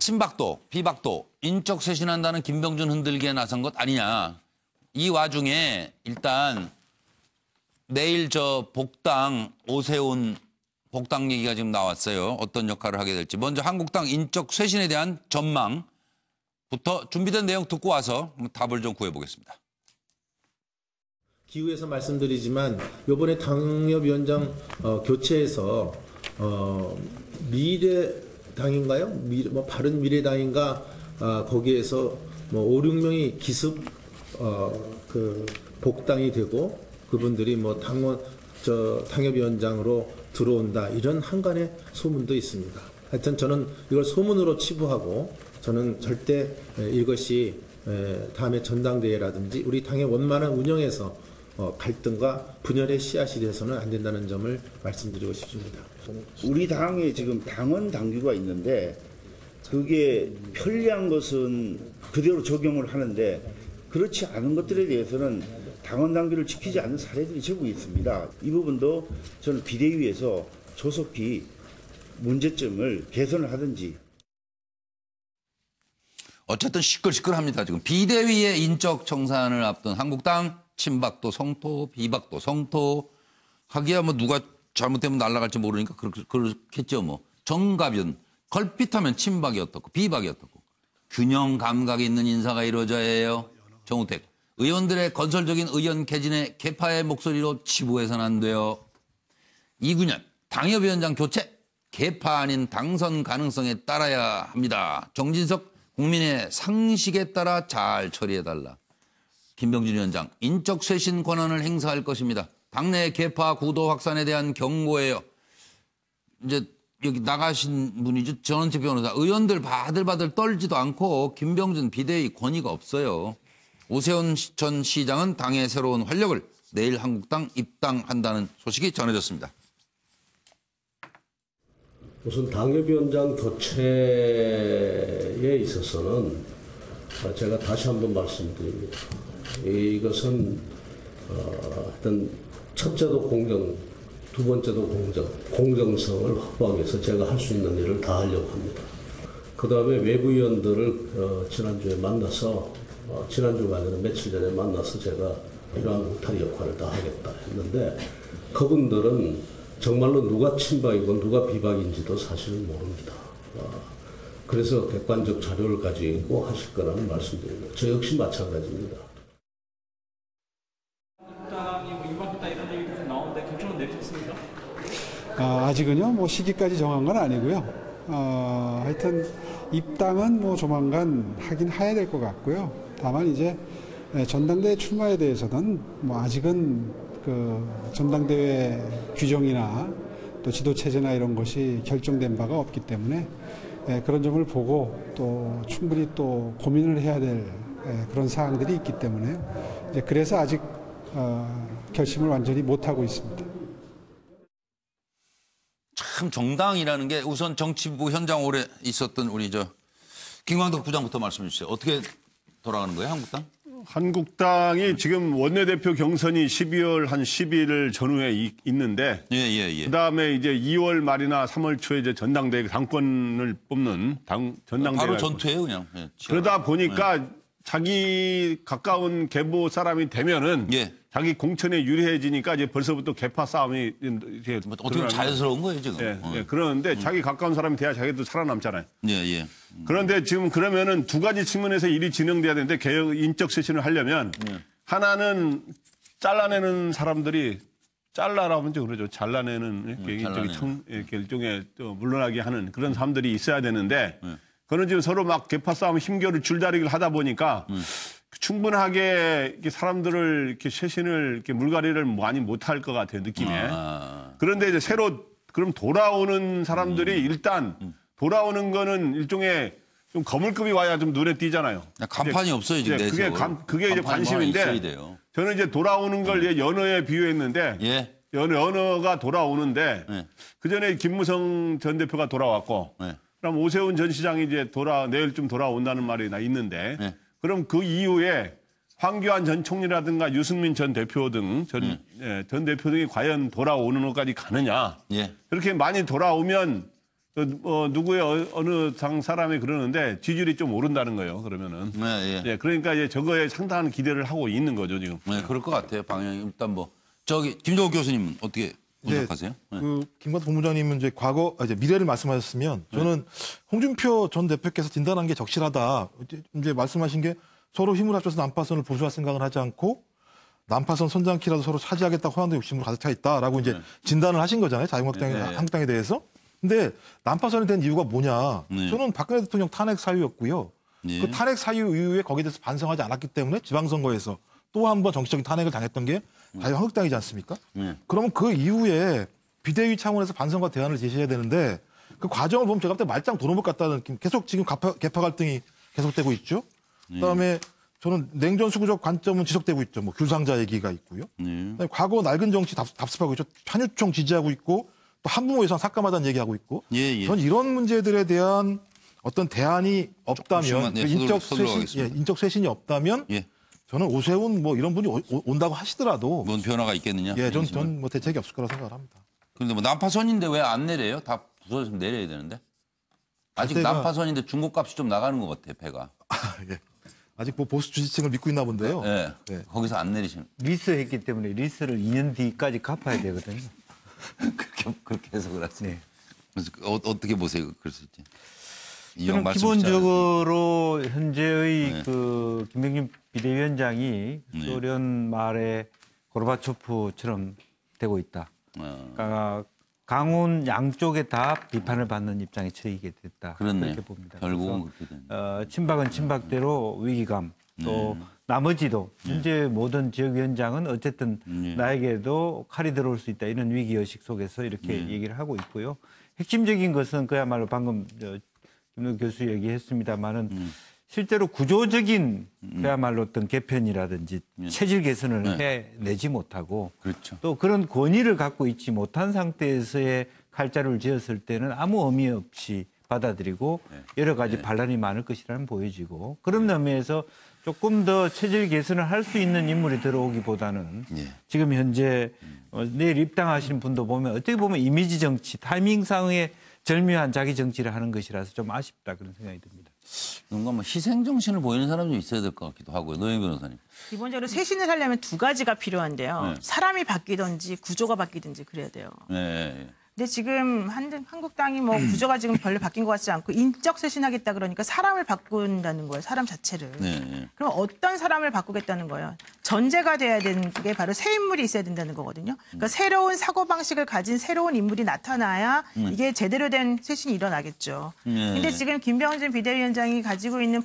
친박도, 비박도 인적 쇄신한다는 김병준 흔들기에 나선 것 아니냐. 이 와중에 일단 내일 복당 오세훈 복당 얘기가 지금 나왔어요. 어떤 역할을 하게 될지. 먼저 한국당 인적 쇄신에 대한 전망부터 준비된 내용 듣고 와서 답을 좀 구해보겠습니다. 기후에서 말씀드리지만 이번에 당협위원장 교체에서 미래당인가요? 바른미래당인가 거기에서 5, 6명이 기습 복당이 되고 그분들이 당협위원장으로 들어온다 이런 한간의 소문도 있습니다. 하여튼 저는 이걸 소문으로 치부하고 저는 절대 이것이 다음에 전당대회라든지 우리 당의 원만한 운영에서 갈등과 분열의 씨앗이 돼서는 안 된다는 점을 말씀드리고 싶습니다. 우리 당에 지금 당원 당규가 있는데 그게 편리한 것은 그대로 적용을 하는데 그렇지 않은 것들에 대해서는 당원 당규를 지키지 않는 사례들이 제법 있습니다. 이 부분도 저는 비대위에서 조속히 문제점을 개선을 하든지. 어쨌든 시끌시끌합니다. 지금 비대위의 인적 청산을 앞둔 한국당 친박도 성토, 비박도 성토 하기야 누가 잘못되면 날아갈지 모르니까 그렇겠죠. 정가변, 걸핏하면 친박이 어떻고 비박이 어떻고 균형 감각이 있는 인사가 이루어져야 해요. 정우택. 의원들의 건설적인 의견 개진에 개파의 목소리로 치부해서는 안 돼요. 이군현. 당협위원장 교체. 개파 아닌 당선 가능성에 따라야 합니다. 정진석. 국민의 상식에 따라 잘 처리해달라. 김병준 위원장. 인적 쇄신 권한을 행사할 것입니다. 당내 개파 구도 확산에 대한 경고예요. 이제 여기 나가신 분이죠. 전원책 변호사. 의원들 바들바들 떨지도 않고 김병준 비대위 권위가 없어요. 오세훈 전 시장은 당의 새로운 활력을 내일 한국당 입당한다는 소식이 전해졌습니다. 우선 당협위원장 교체에 있어서는 제가 다시 한번 말씀드립니다. 이것은 어떤 첫째도 공정, 두 번째도 공정성을 확보하기 위해서 제가 할 수 있는 일을 다 하려고 합니다. 그 다음에 외부위원들을 지난주에 만나서 지난주가 아니라 며칠 전에 만나서 제가 필요한 울타리 역할을 다 하겠다 했는데 그분들은 정말로 누가 친박이고 누가 비박인지도 사실은 모릅니다. 그래서 객관적 자료를 가지고 하실 거라는 말씀드립니다. 저 역시 마찬가지입니다. 입당이 임박했다 이런 얘기도 좀 나오는데 결정은 내리셨습니까? 아직은요, 시기까지 정한 건 아니고요. 하여튼 입당은 조만간 하긴 해야 될 것 같고요. 다만 이제 전당대회 출마에 대해서는 아직은 그 전당대회 규정이나 또 지도체제나 이런 것이 결정된 바가 없기 때문에 그런 점을 보고 또 충분히 또 고민을 해야 될 그런 사항들이 있기 때문에요. 이제 그래서 아직 결심을 완전히 못하고 있습니다. 참 정당이라는 게 우선 정치부 현장 오래 있었던 우리 김광덕 부장부터 말씀해 주세요. 어떻게 돌아가는 거예요, 한국당? 한국당이 지금 원내대표 경선이 12월 한 10일 전후에 있는데 그다음에 이제 2월 말이나 3월 초에 이제 전당대회 당권을 뽑는 전당대회 바로 전투예요, 그냥. 그러다 보니까 자기 가까운 계보 사람이 되면은 자기 공천에 유리해지니까 이제 벌써부터 개파 싸움이 어떻게 보면 자연스러운 거예요, 지금. 그러는데 자기 가까운 사람이 돼야 자기도 살아남잖아요. 그런데 지금 그러면은 두 가지 측면에서 일이 진행돼야 되는데 개혁 인적 쇄신을 하려면 하나는 잘라내는 사람들이 잘라라고 이제 그러죠. 잘라내는 이렇게 일종의 또 물러나게 하는 그런 사람들이 있어야 되는데 그는 지금 서로 막 개파 싸움 힘겨루 줄다리기를 하다 보니까 충분하게 이렇게 사람들을 이렇게 쇄신을 이렇게 물갈이를 많이 못할 것 같아요, 느낌에. 그런데 이제 새로 그럼 돌아오는 사람들이 일단 돌아오는 거는 일종의 좀 거물급이 와야 좀 눈에 띄잖아요. 간판이 없어요, 지금. 그게 이제 관심인데 저는 이제 돌아오는 걸 연어에 비유했는데 연어가 돌아오는데 그 전에 김무성 전 대표가 돌아왔고 그럼 오세훈 전 시장이 이제 내일쯤 돌아온다는 말이 있는데 그럼 그 이후에 황교안 전 총리라든가 유승민 전 대표 전 대표 등이 과연 돌아오는 것까지 가느냐. 그렇게 많이 돌아오면 누구의 어느 당 사람이 그러는데 지지율이 좀 오른다는 거예요. 그러면은. 네, 예. 그러니까 이제 저거에 상당한 기대를 하고 있는 거죠 지금. 네, 그럴 것 같아요. 방향이 일단 뭐 저기 김종욱 교수님은 어떻게 분석하세요? 네. 그 김관태 본부장님은 이제 이제 미래를 말씀하셨으면 저는 홍준표 전 대표께서 진단한 게 적실하다. 이제 말씀하신 게 서로 힘을 합쳐서 난파선을 보수할 생각을 하지 않고 난파선 선장키라도 서로 차지하겠다 호남도 욕심으로 가득 차 있다라고 이제 진단을 하신 거잖아요. 자유한국당에 한국당에 대해서. 근데 난파선이 된 이유가 뭐냐? 저는 박근혜 대통령 탄핵 사유였고요. 그 탄핵 사유 이후에 거기에 대해서 반성하지 않았기 때문에 지방선거에서 또 한 번 정치적인 탄핵을 당했던 게 자유한국당이지 않습니까? 그러면 그 이후에 비대위 차원에서 반성과 대안을 제시해야 되는데 그 과정을 보면 제가 볼 때 말짱 도는 것 같다는 느낌. 계속 지금 개파 갈등이 계속되고 있죠. 그다음에 저는 냉전 수구적 관점은 지속되고 있죠. 뭐 귤상자 얘기가 있고요. 그다음에 과거 낡은 정치 답습하고 있죠. 판유총 지지하고 있고 또 한부모 예산 삭감하다는 얘기하고 있고. 저는 이런 문제들에 대한 어떤 대안이 없다면 인적 쇄신이 없다면 저는 오세훈 뭐 이런 분이 온다고 하시더라도 뭔 변화가 있겠느냐? 전 뭐 대책이 없을 거라 생각을 합니다. 그런데 뭐 난파선인데 왜 안 내려요? 다 부서졌으면 내려야 되는데. 아직 난파선인데 중고값이 좀 나가는 것 같아, 배가. 예. 아직 뭐 보수 지지층을 믿고 있나 본데요. 네. 거기서 안 내리시는. 리스했기 때문에 리스를 2년 뒤까지 갚아야 되거든요. 그렇게 해석을 하세요. 네. 그래서 어떻게 보세요? 그랬을 때. 저는 기본적으로 현재의 그 김병준 비대위원장이 소련 말의 고르바초프처럼 되고 있다. 그러니까 강훈 양쪽에 다 비판을 받는 입장에 처해게 됐다. 그렇게 봅니다. 결국은 그렇게 됩니다. 친박은 친박대로 위기감 또 나머지도 현재 모든 지역위원장은 어쨌든 나에게도 칼이 들어올 수 있다 이런 위기의식 속에서 이렇게 얘기를 하고 있고요. 핵심적인 것은 그야말로 방금 김노 교수 얘기했습니다마는 실제로 구조적인 그야말로 어떤 개편이라든지 체질 개선을 해내지 못하고 또 그런 권위를 갖고 있지 못한 상태에서의 칼자루를 지었을 때는 아무 의미 없이 받아들이고 여러 가지 반란이 많을 것이라는 보여지고 그런 의미에서 조금 더 체질 개선을 할 수 있는 인물이 들어오기보다는 지금 현재 내일 입당하시는 분도 보면 어떻게 보면 이미지 정치, 타이밍상의 절묘한 자기 정치를 하는 것이라서 좀 아쉽다 그런 생각이 듭니다. 뭔가 뭐 희생 정신을 보이는 사람이 좀 있어야 될 것 같기도 하고요. 노영 변호사님. 기본적으로 쇄신을 하려면 두 가지가 필요한데요. 사람이 바뀌든지 구조가 바뀌든지 그래야 돼요. 근데 지금 한국당이 뭐 구조가 지금 별로 바뀐 것 같지 않고 인적 쇄신하겠다 그러니까 사람을 바꾼다는 거예요. 사람 자체를. 그럼 어떤 사람을 바꾸겠다는 거예요? 전제가 돼야 되는 게 바로 새 인물이 있어야 된다는 거거든요. 그러니까 새로운 사고방식을 가진 새로운 인물이 나타나야 이게 제대로 된 쇄신이 일어나겠죠. 근데 지금 김병준 비대위원장이 가지고 있는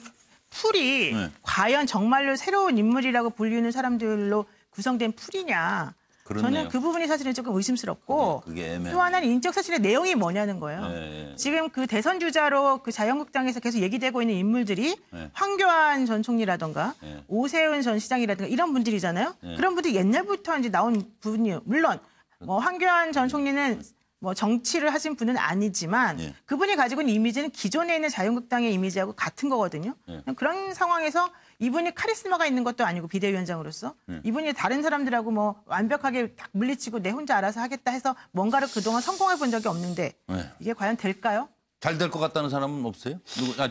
풀이 과연 정말로 새로운 인물이라고 불리는 사람들로 구성된 풀이냐. 저는 그 부분이 사실은 조금 의심스럽고 또 하나는 인적 쇄신의 내용이 뭐냐는 거예요. 지금 그 대선 주자로 그 자유한국당에서 계속 얘기되고 있는 인물들이 황교안 전 총리라든가 오세훈 전 시장이라든가 이런 분들이잖아요. 그런 분들이 옛날부터 이제 나온 분이에요. 물론 뭐 황교안 전 총리는 뭐 정치를 하신 분은 아니지만 그분이 가지고 있는 이미지는 기존에 있는 자유한국당의 이미지하고 같은 거거든요. 그런 상황에서 이분이 카리스마가 있는 것도 아니고 비대위원장으로서 이분이 다른 사람들하고 뭐 완벽하게 딱 물리치고 내 혼자 알아서 하겠다 해서 뭔가를 그동안 성공해 본 적이 없는데 이게 과연 될까요? 잘 될 것 같다는 사람은 없어요?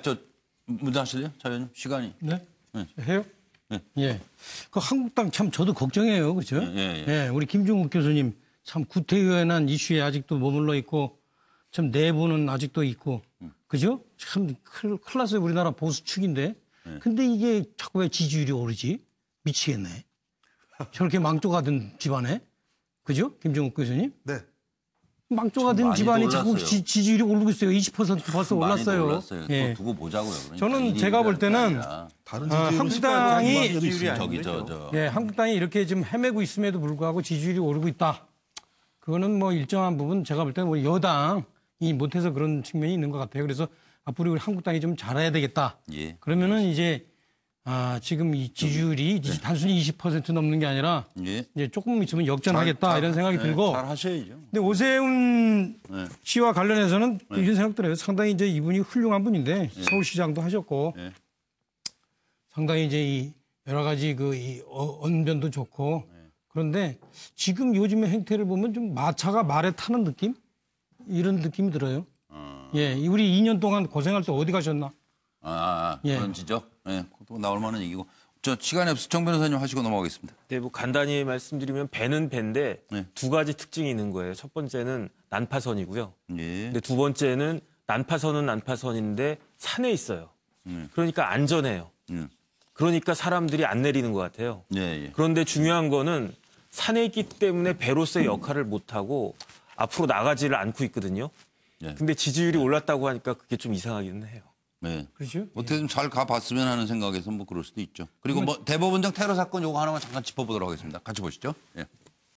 저 문제 하실래요? 자연님 시간이. 네. 해요? 예. 그 한국당 참 저도 걱정해요. 그죠? 예. 우리 김종국 교수님 참 구태의연한 이슈에 아직도 머물러 있고 참 내부는 아직도 있고 그죠? 참 큰일 났어요. 우리나라 보수축인데. 근데 이게 자꾸 왜 지지율이 오르지? 미치겠네. 저렇게 망조가든 집안에. 그죠? 김종국 교수님? 네. 망조가든 집안이 자꾸 지지율이 오르고 있어요. 20% 벌써 올랐어요. 올랐어요. 예. 두고 보자고요. 그러니까 저는 제가 볼 때는 한국당이 한국당이 이렇게 지금 헤매고 있음에도 불구하고 지지율이 오르고 있다. 그거는 뭐 일정한 부분 제가 볼 때는 우리 여당이 못해서 그런 측면이 있는 것 같아요. 그래서 앞으로 우리 한국당이 좀 잘해야 되겠다. 그러면은 이제 지금 이 지지율이 단순히 20% 넘는 게 아니라 이제 조금 있으면 역전하겠다 이런 생각이 들고. 잘 하셔야죠. 근데 오세훈 씨와 관련해서는 이런 생각 들어요. 상당히 이제 이분이 훌륭한 분인데 서울시장도 하셨고 상당히 이제 이 여러 가지 이 언변도 좋고 그런데 지금 요즘의 행태를 보면 좀 마차가 말에 타는 느낌? 이런 느낌이 들어요. 예, 우리 2년 동안 고생할 때 어디 가셨나? 예. 그런 지적. 예, 또 나올 만한 얘기고. 저 시간이 없어 정 변호사님 하시고 넘어가겠습니다. 네, 뭐 간단히 말씀드리면 배는 배인데 두 가지 특징이 있는 거예요. 첫 번째는 난파선이고요. 근데 두 번째는 난파선은 난파선인데 산에 있어요. 그러니까 안전해요. 그러니까 사람들이 안 내리는 것 같아요. 그런데 중요한 거는 산에 있기 때문에 배로서의 역할을 못하고 앞으로 나가지를 않고 있거든요. 근데 지지율이 올랐다고 하니까 그게 좀 이상하기는 해요. 네. 그렇죠? 어떻게 좀 잘 가봤으면 하는 생각에서 뭐 그럴 수도 있죠. 그리고 뭐 대법원장 테러 사건 요거 하나만 잠깐 짚어보도록 하겠습니다. 같이 보시죠. 예.